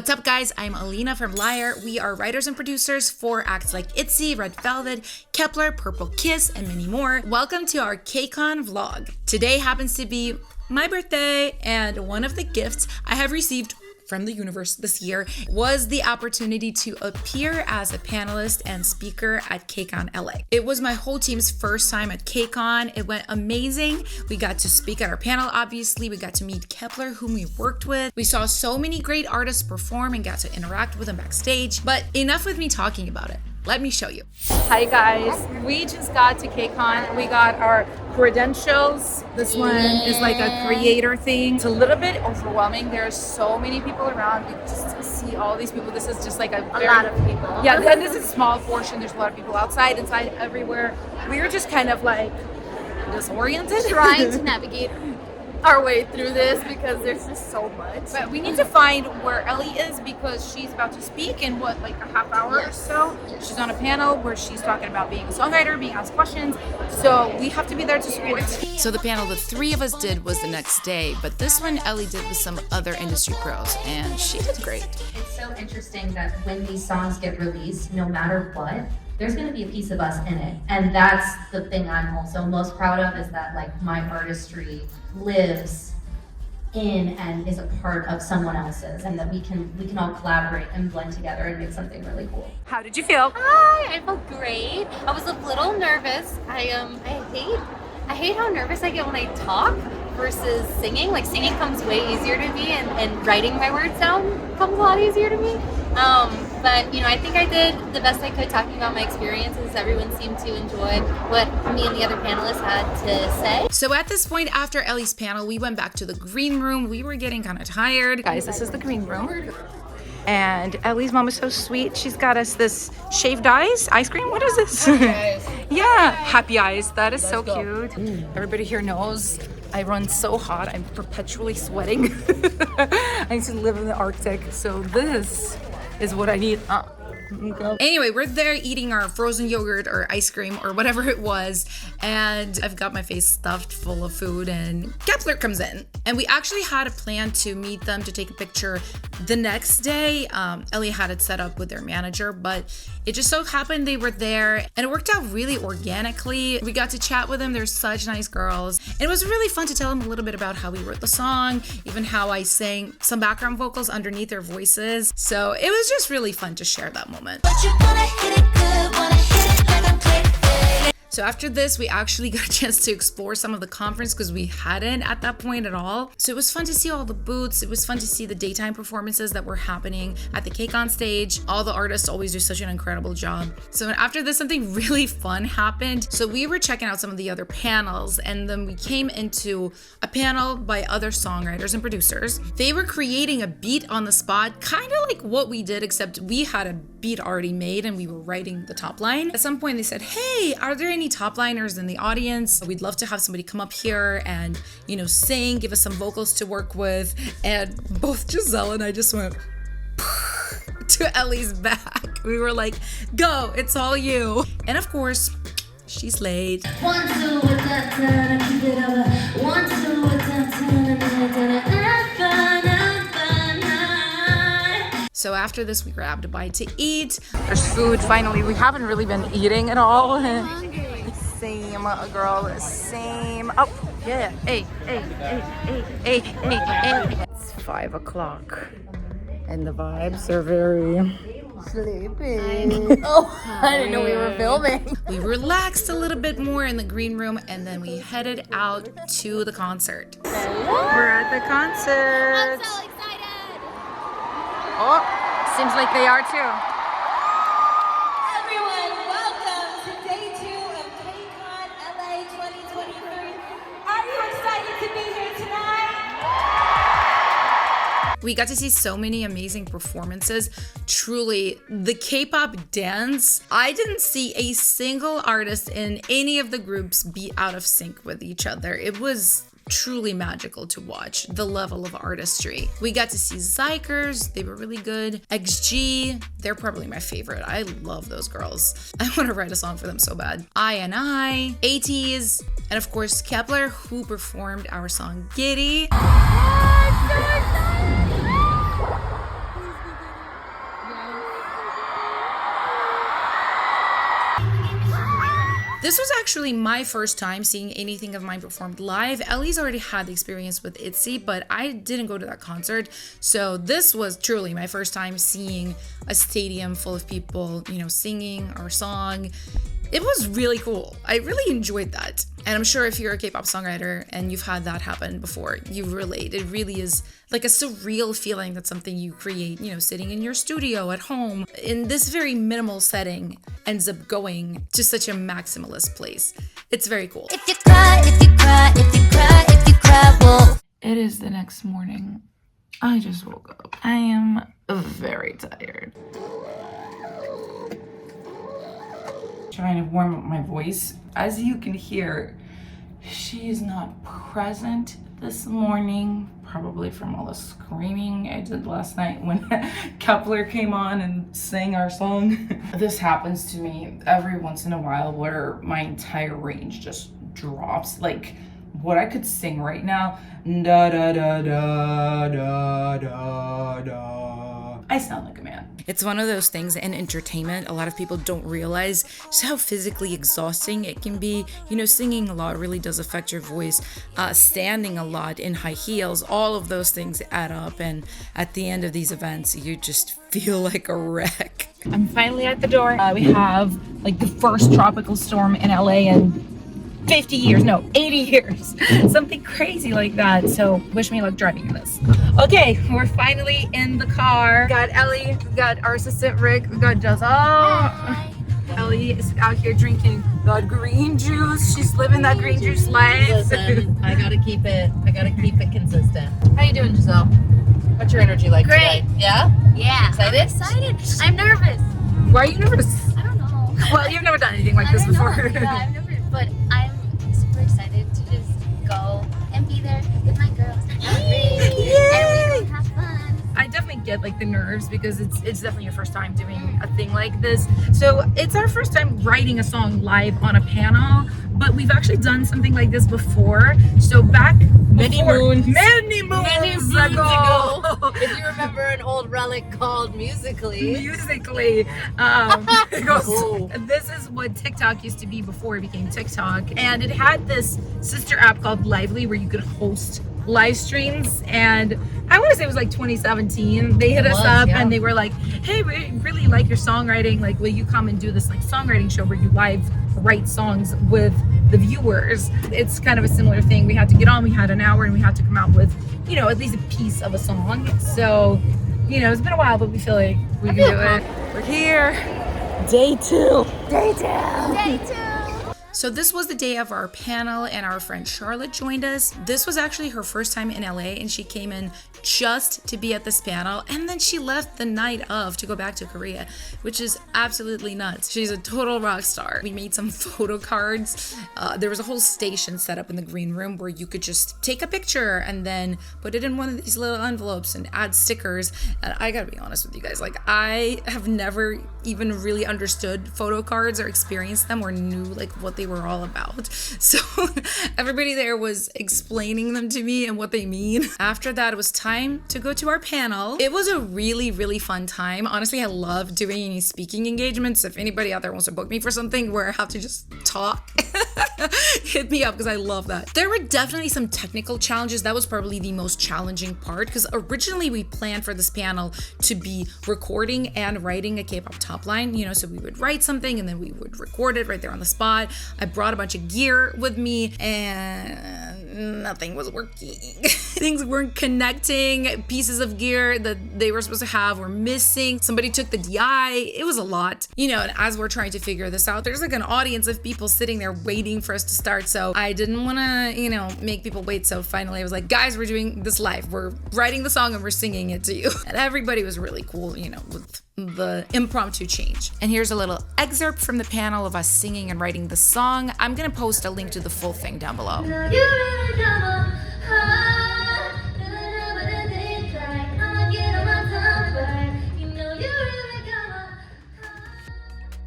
What's up, guys? I'm Alina from LYRE. We are writers and producers for acts like ITZY, Red Velvet, Kep1er, Purple Kiss, and many more. Welcome to our KCON vlog. Today happens to be my birthday, and one of the gifts I have received from the universe this year was the opportunity to appear as a panelist and speaker at KCON LA. It was my whole team's first time at KCON. It went amazing. We got to speak at our panel, obviously. We got to meet Kep1er, whom we worked with. We saw so many great artists perform and got to interact with them backstage. But enough with me talking about it. Let me show you. Hi guys, we just got to KCON. We got our credentials. This one is like a creator thing. It's a little bit overwhelming. There's so many people around. You just see all these people. This is just like a lot of people. Yeah, and this is a small portion. There's a lot of people outside, inside, everywhere. We were just kind of like disoriented. Trying to navigate our way through this because there's just so much. But we need to find where Ellie is because she's about to speak in what, like a half hour or so. She's on a panel where she's talking about being a songwriter, being asked questions. So we have to be there to support. So the panel the three of us did was the next day, but this one Ellie did with some other industry pros, and she did great. It's so interesting that when these songs get released, no matter what, there's going to be a piece of us in it. And that's the thing I'm also most proud of, is that like my artistry lives in and is a part of someone else's, and that we can all collaborate and blend together and make something really cool. How did you feel? Hi, I felt great. I was a little nervous. I hate how nervous I get when I talk versus singing. Like singing comes way easier to me, and writing my words down comes a lot easier to me. But I think I did the best I could talking about my experiences. Everyone seemed to enjoy what me and the other panelists had to say. So at this point, after Ellie's panel, we went back to the green room. We were getting kind of tired. Guys, this is the green room. And Ellie's mom is so sweet. She's got us this shaved ice cream. What is this? Yeah, happy eyes. That is so cute. Everybody here knows I run so hot. I'm perpetually sweating. I need to live in the Arctic. So this is what I need. Anyway, we're there eating our frozen yogurt or ice cream or whatever it was, and I've got my face stuffed full of food, and Kep1er comes in. And we actually had a plan to meet them to take a picture the next day. Ellie had it set up with their manager, but it just so happened they were there, and it worked out really organically. We got to chat with them. They're such nice girls. And it was really fun to tell them a little bit about how we wrote the song, even how I sang some background vocals underneath their voices. So it was just really fun to share that moment. But you wanna hit it good, wanna hit it like I'm playing. So after this, we actually got a chance to explore some of the conference because we hadn't at that point at all. So it was fun to see all the booths. It was fun to see the daytime performances that were happening at the KCON stage. All the artists always do such an incredible job. So after this, something really fun happened. So we were checking out some of the other panels, and then we came into a panel by other songwriters and producers. They were creating a beat on the spot, kind of like what we did, except we had a beat already made and we were writing the top line. At some point they said, hey, are there any top liners in the audience? We'd love to have somebody come up here and sing, give us some vocals to work with. And both Giselle and I just went to Ellie's back. We were like, go, it's all you. And of course, she slayed. 1, 2, keep it up. 1, 2, So after this, we grabbed a bite to eat. There's food, finally. We haven't really been eating at all. Same, girl, same. Oh, yeah. Hey. It's 5 o'clock. And the vibes are very sleepy. Oh, I didn't know we were filming. We relaxed a little bit more in the green room, and then we headed out to the concert. We're at the concert. I'm so excited. Oh, seems like they are too. Everyone, welcome to day 2 of KCON LA 2023. Are you excited to be here tonight? We got to see so many amazing performances. Truly, the K-pop dance, I didn't see a single artist in any of the groups be out of sync with each other. It was truly magical to watch, the level of artistry. We got to see Zykers, they were really good. XG, they're probably my favorite. I love those girls. I want to write a song for them so bad. ITZY, ITZY, and of course Kep1er, who performed our song Giddy. This was actually my first time seeing anything of mine performed live. Ellie's already had the experience with ITZY, but I didn't go to that concert. So this was truly my first time seeing a stadium full of people, you know, singing our song. It was really cool. I really enjoyed that. And I'm sure if you're a K-pop songwriter and you've had that happen before, you relate. It really is like a surreal feeling that something you create, you know, sitting in your studio at home in this very minimal setting ends up going to such a maximalist place. It's very cool. If you cry, well. It is the next morning. I just woke up. I am very tired. Trying to warm up my voice. As you can hear, she is not present this morning, probably from all the screaming I did last night when Kep1er came on and sang our song. This happens to me every once in a while where my entire range just drops. Like what I could sing right now, da da da da da da da. I sound like a man. It's one of those things in entertainment a lot of people don't realize just how physically exhausting it can be. You know, singing a lot really does affect your voice. Standing a lot in high heels, all of those things add up, and at the end of these events you just feel like a wreck. I'm finally at the door. We have like the first tropical storm in LA in 50 years, no, 80 years, something crazy like that. So wish me luck driving in this. Okay, we're finally in the car. We got Ellie, we got our assistant Rick, we got Giselle. Ellie is out here drinking that green juice. She's living that green juice life. Listen, I gotta keep it consistent. How you doing, Giselle? What's your energy like Great. today? Yeah? Yeah. Excited? I'm excited. I'm nervous. Why are you nervous? I don't know. Well, you've never done anything like this I don't before. know. Yeah, I've never, but I'm super excited to just go and be there with my girls. And we will have fun. I definitely get like the nerves because it's definitely your first time doing a thing like this. So it's our first time writing a song live on a panel, but we've actually done something like this before. So back Many moons ago. If you remember an old relic called Musically. Musically, it goes, this is what TikTok used to be before it became TikTok, and it had this sister app called Lively where you could host live streams, and I want to say it was like 2017. They hit us up and they were like, hey, we really like your songwriting, like will you come and do this like songwriting show where you live write songs with the viewers. It's kind of a similar thing. We had to get on, we had an hour, and we had to come out with, you know, at least a piece of a song. So, you know, it's been a while, but we feel like we can do it. We're here. Day two. So this was the day of our panel, and our friend Charlotte joined us. This was actually her first time in LA, and she came in just to be at this panel, and then she left the night of to go back to Korea, which is absolutely nuts. She's a total rock star. We made some photo cards. There was a whole station set up in the green room where you could just take a picture and then put it in one of these little envelopes and add stickers. And I gotta be honest with you guys, like I have never even really understood photo cards or experienced them or knew like what they were all about. So everybody there was explaining them to me and what they mean. After that, it was time to go to our panel. It was a really, really fun time. Honestly, I love doing any speaking engagements. If anybody out there wants to book me for something where I have to just talk, hit me up because I love that. There were definitely some technical challenges. That was probably the most challenging part because originally we planned for this panel to be recording and writing a K-pop top line, you know, so we would write something and then we would record it right there on the spot. I brought a bunch of gear with me and nothing was working. Things weren't connecting. Pieces of gear that they were supposed to have were missing. Somebody took the DI. It was a lot, you know, and as we're trying to figure this out, there's like an audience of people sitting there waiting for us to start. So I didn't want to, you know, make people wait. So finally I was like, guys, we're doing this live. We're writing the song and we're singing it to you. And everybody was really cool, you know, with the impromptu change. And here's a little excerpt from the panel of us singing and writing the song. I'm gonna post a link to the full thing down below.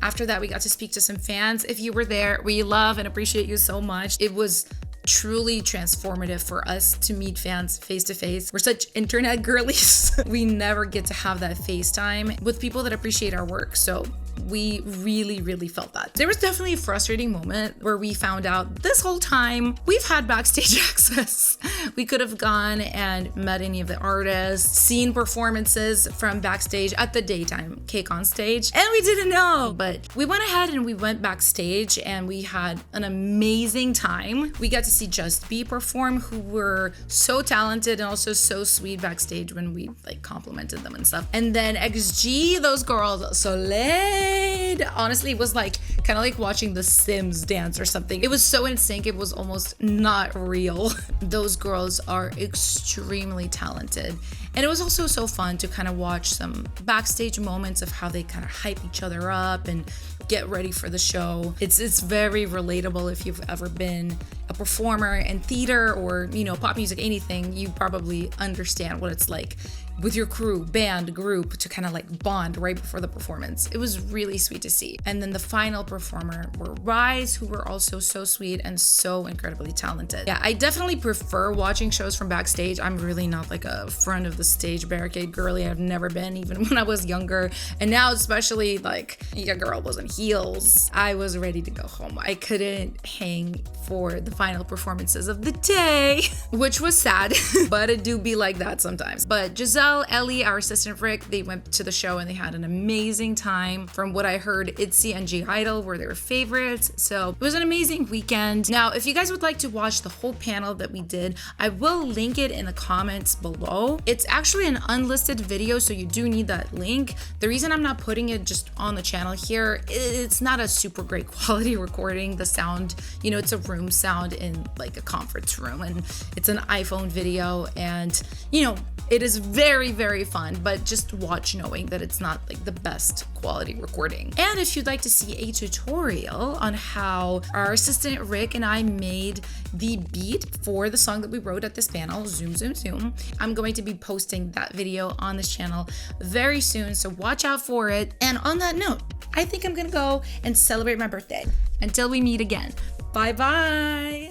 After that, we got to speak to some fans. If you were there, we love and appreciate you so much. It was truly transformative for us to meet fans face to face. We're such internet girlies. We never get to have that FaceTime with people that appreciate our work. So we really felt that. There was definitely a frustrating moment where we found out this whole time we've had backstage access. We could have gone and met any of the artists, seen performances from backstage at the daytime KCON stage, and we didn't know. But we went ahead and we went backstage and we had an amazing time. We got to see Just B perform, who were so talented and also so sweet backstage when we like complimented them and stuff. And then XG, those girls, Soleil. Honestly, it was like kind of like watching The Sims dance or something. It was so in sync, it was almost not real. Those girls are extremely talented. And it was also so fun to kind of watch some backstage moments of how they kind of hype each other up and get ready for the show. It's very relatable. If you've ever been a performer in theater or, you know, pop music, anything, you probably understand what it's like with your crew, band, group to kind of like bond right before the performance. It was really sweet to see. And then the final performer were Rise, who were also so sweet and so incredibly talented. Yeah, I definitely prefer watching shows from backstage. I'm really not like a front of the stage barricade girly. I've never been, even when I was younger. And now especially like your girl was in heels. I was ready to go home. I couldn't hang for the final performances of the day, which was sad, but it do be like that sometimes. But Giselle, Ellie, our assistant Rick, they went to the show and they had an amazing time. From what I heard, ITZY and G-Idol were their favorites. So it was an amazing weekend. Now, if you guys would like to watch the whole panel that we did, I will link it in the comments below. It's actually an unlisted video, so you do need that link. The reason I'm not putting it just on the channel here, it's not a super great quality recording. The sound, you know, it's a room sound in like a conference room, and it's an iPhone video, and you know, it is very fun, but just watch knowing that it's not like the best quality recording. And if you'd like to see a tutorial on how our assistant Rick and I made the beat for the song that we wrote at this panel, Zoom, I'm going to be posting that video on this channel very soon, so watch out for it. And on that note, I think I'm gonna go and celebrate my birthday. Until we meet again, bye.